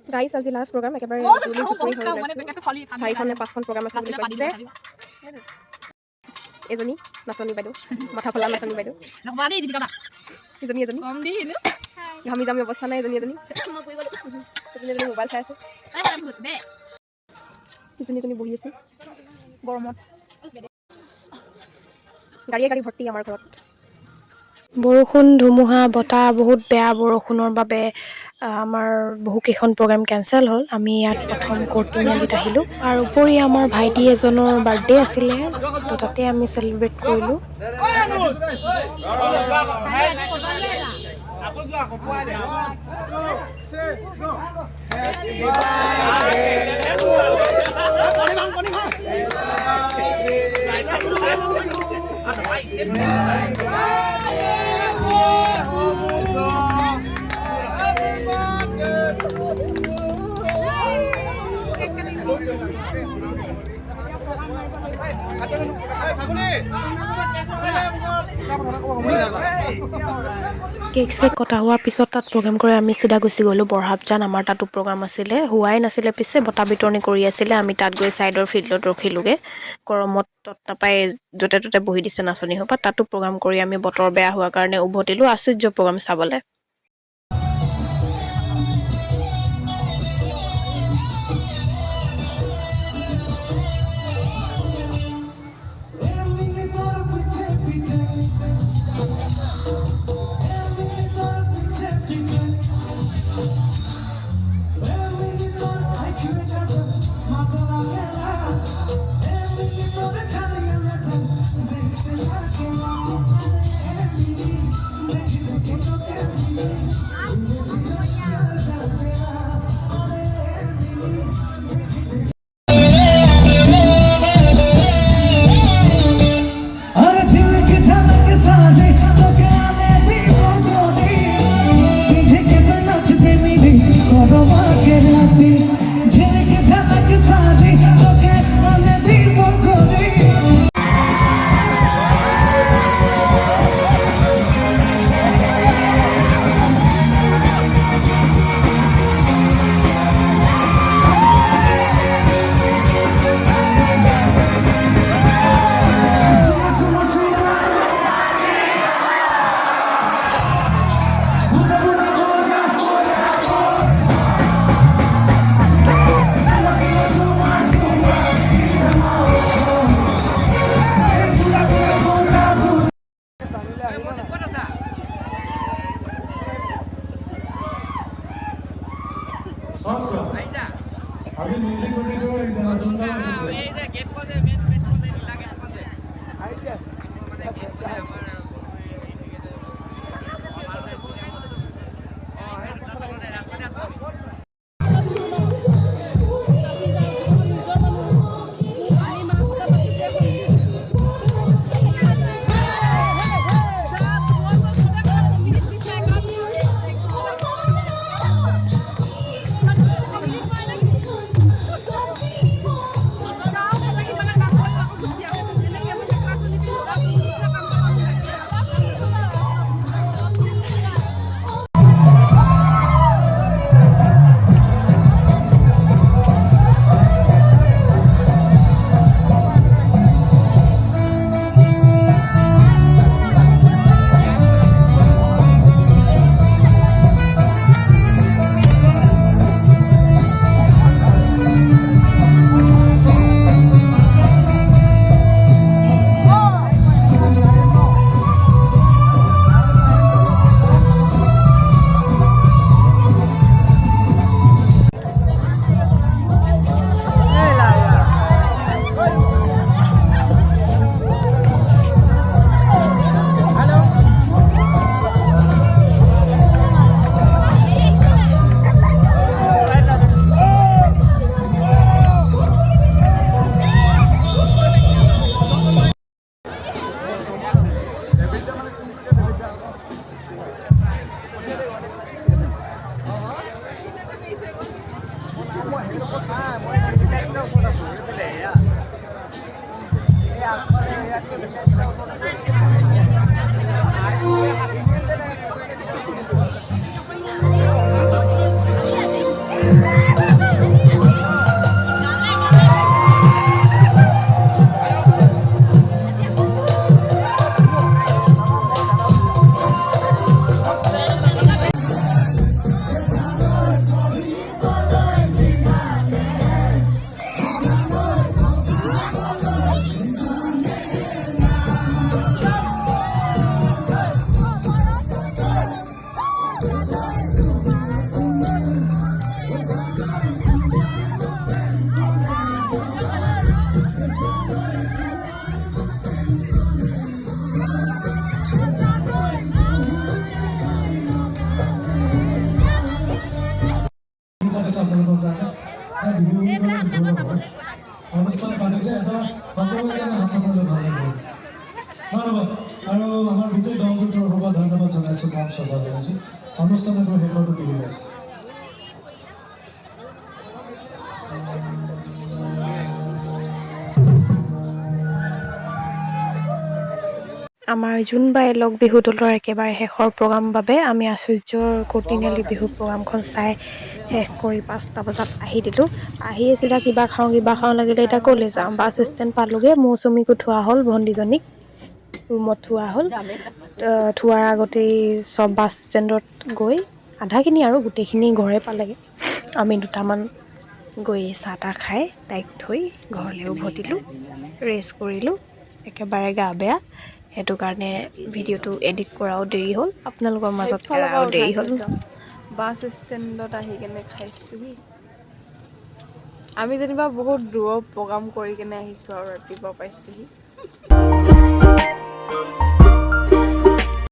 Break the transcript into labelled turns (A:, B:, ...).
A: গাইছ আজি last programme একেবাৰে চাৰিখন নে পাঁচখন প্ৰগ্ৰাম আছে বুলি কৈছে এজনী নাচনী বাইদেউ মাথা ফলা নাচনী বাইদেউ এজনী ঘামি জামি অৱস্থা নাই এজনী মোবাইল চাই আছে এজনী বহি আছে গৰমত গাড়ী ভৰ্তি আমাৰ ঘৰত বৰষুণ ধুমুহা বতাহ বহুত বেয়া বৰষুণৰ বাবে আমাৰ বহুকেইখন প্ৰগ্ৰাম কেঞ্চেল হ'ল আমি ইয়াত প্ৰথম কৰ্টিনিয়ালিত আহিলোঁ আৰু উপৰি আমাৰ ভাইটি এজনৰ বাৰ্থডে আছিলে তো তাতে আমি চেলিব্ৰেট কৰিলোঁ কেক চেক কটা হোৱাৰ পিছত তাত প্ৰগ্ৰাম কৰি আমি চিধা গুচি গ'লোঁ বৰহাবজান আমাৰ তাতো প্ৰগ্ৰাম আছিলে হোৱাই নাছিলে পিছে বঁটা বিতৰণি কৰি আছিলে আমি তাত গৈ ছাইডৰ ফিল্ডত ৰখিলোগে গৰমত তত নাপাই য'তে ত'তে বহি দিছে নাচনীসোপা তাতো প্ৰগ্ৰাম কৰি আমি বতৰ বেয়া হোৱাৰ কাৰণে উভতিলোঁ আশ্চৰ্য প্ৰগ্ৰাম চাবলৈ
B: আজি মিউজিক প্ৰডিউচাৰ আহিছে না সুন্দৰ আহিছে এই যে গেট পজে মেন পজে লাগে পজে আইছে মানে গেট পজে আমাৰ হাত চাপৰিলে ভাল লাগিব ধন্যবাদ আৰু আমাৰ গোটেই দলটোৰ তৰফৰ পৰা ধন্যবাদ জনাইছোঁ মৰম শ্ৰদ্ধা জনাইছোঁ অনুষ্ঠানটো শেষৰটো বিহু আছে
A: আমাৰ জোনবাই লগ বিহু দলৰ একেবাৰে শেষৰ প্ৰগ্ৰাম বাবে আমি আশ্চৰ্যৰ কৰ্টিনেলি বিহু প্ৰগ্ৰামখন চাই শেষ কৰি 5টা বজাত আহি দিলোঁ আহি চিধা কিবা খাওঁ লাগিলে এতিয়া ক'লৈ যাওঁ বাছ ষ্টেণ্ড পালোঁগৈ মৌচুমীকো থোৱা হ'ল ভণ্টিজনীক ৰুমত থোৱা হ'ল থোৱাৰ আগতেই চব বাছ ষ্টেণ্ডত গৈ আধাখিনি আৰু গোটেইখিনি ঘৰে পালেগৈ আমি দুটামান গৈ চাহ তাহ খাই তাইক থৈ ঘৰলৈ উভতিলোঁ ৰেষ্ট কৰিলোঁ একেবাৰে গা বেয়া সেইটো কাৰণে ভিডিঅ'টো এডিট কৰাও দেৰি হ'ল আপোনালোকৰ মাজত এৰাও দেৰি হ'ল
C: বাছ ষ্টেণ্ডত আহি কেনে খাইছোঁহি আমি যেনিবা বহুত দূৰৰ প্ৰগ্ৰাম কৰি কেনে আহিছোঁ আৰু ৰাতিপুৱা পাইছোঁহি